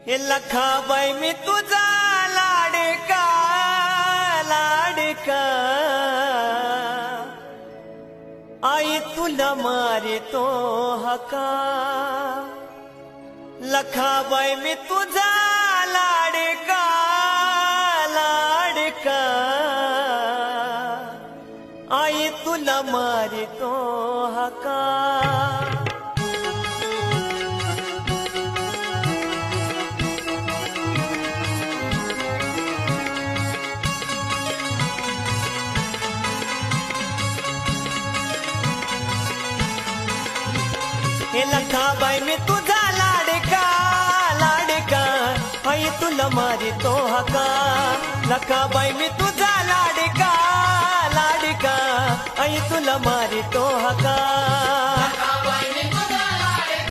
हे लखाबाई मी तुझा लाडका लाडका, आई तुला मारितो हका। लखाबाई मी तुझा लाडका लाडका, आई तुला मारितो हका। हे लखाबाई मी तुझा लाडका लाडका, आई तुला मारितो हका। लखाबाई मी तुझा लाडका लाडका, आई तुला मारितो हका।